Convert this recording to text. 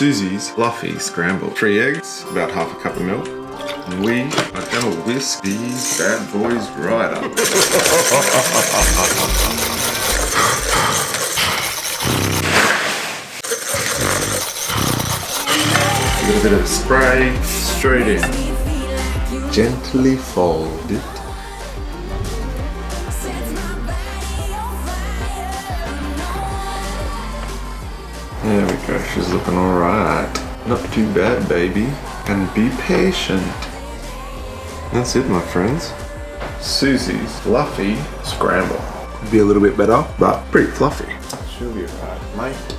Suzy's fluffy scrambled. 3 eggs, about half a cup of milk. And we are gonna whisk these bad boys right up. A little bit of spray, straight in. Gently fold it. There we go, she's looking alright. Not too bad, baby. And be patient. That's it, my friends. Suzy's fluffy scramble. Could be a little bit better, but pretty fluffy. She'll be alright, mate.